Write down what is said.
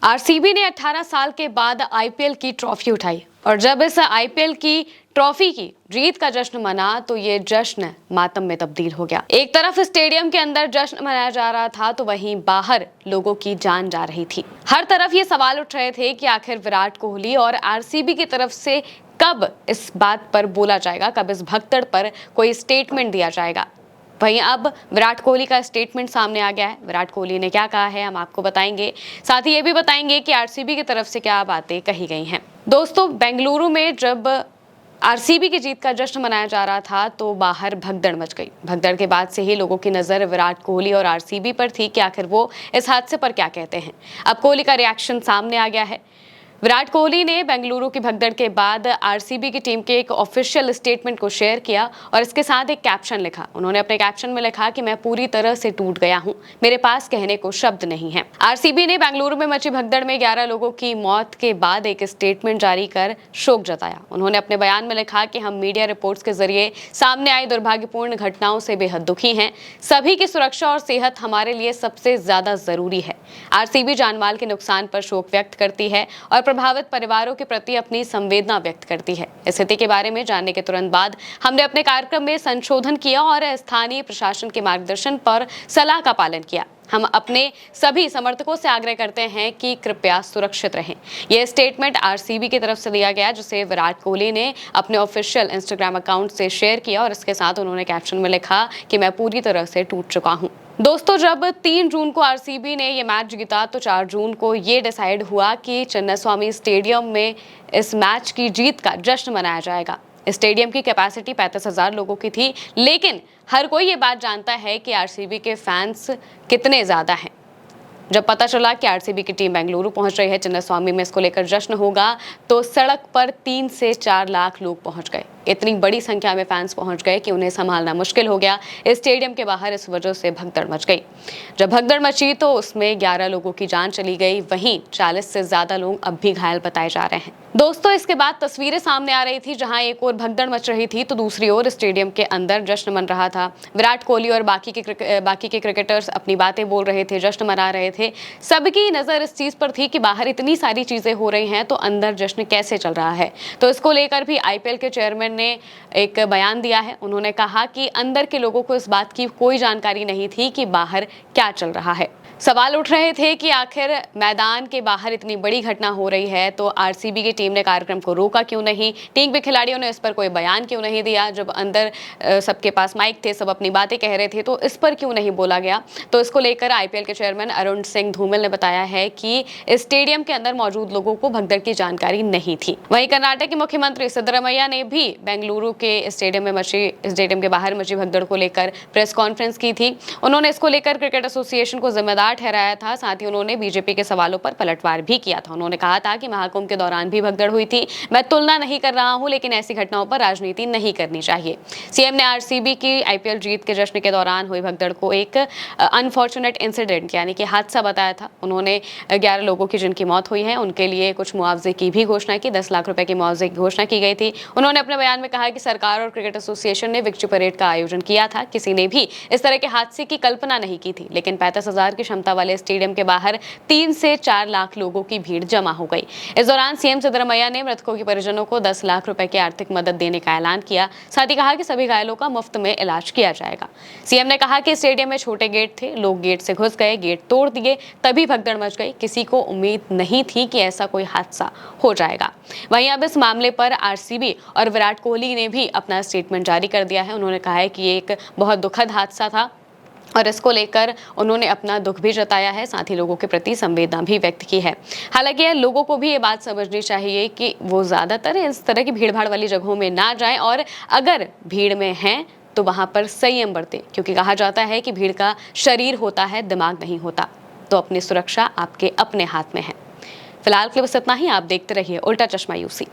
RCB ने 18 साल के बाद आईपीएल की ट्रॉफी उठाई और जब इस आईपीएल की ट्रॉफी की जीत का जश्न मना तो ये जश्न मातम में तब्दील हो गया। एक तरफ स्टेडियम के अंदर जश्न मनाया जा रहा था तो वहीं बाहर लोगों की जान जा रही थी। हर तरफ ये सवाल उठ रहे थे कि आखिर विराट कोहली और आरसीबी की तरफ से कब इस बात पर बोला जाएगा, कब इस भगदड़ पर कोई स्टेटमेंट दिया जाएगा। वहीं अब विराट कोहली का स्टेटमेंट सामने आ गया है। विराट कोहली ने क्या कहा है हम आपको बताएंगे, साथ ही ये भी बताएंगे कि आरसीबी की तरफ से क्या बातें कही गई हैं। दोस्तों, बेंगलुरु में जब आरसीबी की जीत का जश्न मनाया जा रहा था तो बाहर भगदड़ मच गई। भगदड़ के बाद से ही लोगों की नजर विराट कोहली और आरसीबी पर थी कि आखिर वो इस हादसे पर क्या कहते हैं। अब कोहली का रिएक्शन सामने आ गया है। विराट कोहली ने बेंगलुरु की भगदड़ के बाद आरसीबी की टीम के एक ऑफिशियल स्टेटमेंट को शेयर किया और इसके साथ एक कैप्शन लिखा। उन्होंने अपने कैप्शन में लिखा कि मैं पूरी तरह से टूट गया हूं, मेरे पास कहने को शब्द नहीं है। आरसीबी ने बेंगलुरु में मची भगदड़ में 11 लोगों की मौत के बाद एक स्टेटमेंट जारी कर शोक जताया। उन्होंने अपने बयान में लिखा कि हम मीडिया रिपोर्ट्स के जरिए सामने आई दुर्भाग्यपूर्ण घटनाओं से बेहद दुखी हैं। सभी की सुरक्षा और सेहत हमारे लिए सबसे ज्यादा जरूरी है। आरसीबी जानमाल के नुकसान पर शोक व्यक्त करती है और प्रभावित परिवारों के प्रति अपनी संवेदना व्यक्त करती है। स्थिति के बारे में जानने के तुरंत बाद हमने अपने कार्यक्रम में संशोधन किया और स्थानीय प्रशासन के मार्गदर्शन पर सलाह का पालन किया। हम अपने सभी समर्थकों से आग्रह करते हैं कि कृपया सुरक्षित रहें। यह स्टेटमेंट आरसीबी की तरफ से दिया गया, जिसे विराट कोहली ने अपने ऑफिशियल इंस्टाग्राम अकाउंट से शेयर किया और इसके साथ उन्होंने कैप्शन में लिखा कि मैं पूरी तरह से टूट चुका हूं। दोस्तों, जब 3 जून को आरसीबी ने ये मैच जीता तो 4 जून को ये डिसाइड हुआ कि चिन्नास्वामी स्टेडियम में इस मैच की जीत का जश्न मनाया जाएगा। स्टेडियम की कैपेसिटी 35,000 लोगों की थी, लेकिन हर कोई ये बात जानता है कि आरसीबी के फैंस कितने ज्यादा हैं। जब पता चला कि आरसीबी की टीम बेंगलुरु पहुंच रही है, चिन्नास्वामी में इसको लेकर जश्न होगा, तो सड़क पर 3 से 4 लाख लोग पहुंच गए। इतनी बड़ी संख्या में फैंस पहुंच गए कि उन्हें संभालना मुश्किल हो गया। स्टेडियम के बाहर इस वजह से भगदड़ मच गई। जब भगदड़ मची तो उसमें 11 लोगों की जान चली गई। वहीं 40 से ज्यादा लोग अब भी घायल बताए जा रहे हैं। दोस्तों, इसके बाद तस्वीरें सामने आ रही थी, जहां एक और भगदड़ मच रही थी तो दूसरी ओर स्टेडियम के अंदर जश्न मन रहा था। विराट कोहली और बाकी के क्रिकेटर्स अपनी बातें बोल रहे थे, जश्न मना रहे थे। सबकी नजर इस चीज पर थी कि बाहर इतनी सारी चीजें हो रही हैं तो अंदर जश्न कैसे चल रहा है। तो इसको लेकर भी आईपीएल के चेयरमैन ने एक बयान दिया है। उन्होंने कहा कि अंदर के लोगों को इस बात की कोई जानकारी नहीं थी कि बाहर क्या चल रहा है। सवाल उठ रहे थे कि आखिर मैदान के बाहर इतनी बड़ी घटना हो रही है तो आरसीबी की टीम ने कार्यक्रम को रोका क्यों नहीं, टीम के खिलाड़ियों ने इस पर कोई बयान क्यों नहीं दिया। जब अंदर सबके पास माइक थे, सब अपनी बातें कह रहे थे, तो इस पर क्यों नहीं बोला गया। तो इसको लेकर आईपीएल के चेयरमैन अरुण सिंह धूमल ने बताया है कि स्टेडियम के अंदर मौजूद लोगों को भगदड़ की जानकारी नहीं थी। वहीं कर्नाटक के मुख्यमंत्री सिद्धरमैया ने भी बेंगलुरु के स्टेडियम के बाहर मची भगदड़ को लेकर प्रेस कॉन्फ्रेंस की थी। उन्होंने इसको लेकर क्रिकेट एसोसिएशन को जिम्मेदार ठहराया था। साथ ही उन्होंने बीजेपी के सवालों पर पलटवार भी किया था। उन्होंने कहा था कि महाकुंभ के दौरान भी भगदड़ हुई थी। मैं तुलना नहीं कर रहा हूं, लेकिन ऐसी घटनाओं पर राजनीति नहीं करनी चाहिए। सीएम ने आरसीबी की आईपीएल जीत के जश्न के दौरान हुई भगदड़ को एक अनफॉर्चुनेट इंसिडेंट यानी कि हादसा बताया था। उन्होंने 11 लोगों की जिनकी मौत हुई है उनके लिए कुछ मुआवजे की भी घोषणा की। 10 लाख रुपए की मुआवजे की घोषणा की गई थी। उन्होंने अपने बयान में कहा कि सरकार और क्रिकेट एसोसिएशन ने विक्ट्री परेड का आयोजन किया था। किसी ने भी इस तरह के हादसे की कल्पना नहीं की थी, लेकिन 35,000 की क्षमता वाले स्टेडियम के बाहर 3 से 4 लाख लोगों की भीड़ जमा हो गई। इस दौरान सीएम सिद्धरमैया ने मृतकों के परिजनों को 10 लाख रुपए की आर्थिक मदद देने का ऐलान किया। साथ ही कहा कि सभी घायलों का मुफ्त में इलाज किया जाएगा। सीएम ने कहा कि स्टेडियम में छोटे गेट थे, लोग गेट से घुस गए, गेट तोड़ दिए, तभी भगदड़ मच गई। किसी को उम्मीद नहीं थी कि ऐसा कोई हादसा हो जाएगा। वहीं अब इस मामले पर आरसीबी और विराट कोहली ने भी अपना स्टेटमेंट जारी कर दिया है। उन्होंने कहा है कि ये एक बहुत दुखद हादसा था और इसको लेकर उन्होंने अपना दुख भी जताया है, साथ ही लोगों के प्रति संवेदना भी व्यक्त की है। हालांकि लोगों को भी ये बात समझनी चाहिए कि वो ज्यादातर इस तरह की भीड़-भाड़ वाली जगहों में ना जाएं और अगर भीड़ में हैं तो वहां पर संयम बरतें, क्योंकि कहा जाता है कि भीड़ का शरीर होता है, दिमाग नहीं होता। तो अपनी सुरक्षा आपके अपने हाथ में है। फिलहाल के लिए बस इतना ही। आप देखते रहिए उल्टा चश्मा यूसी।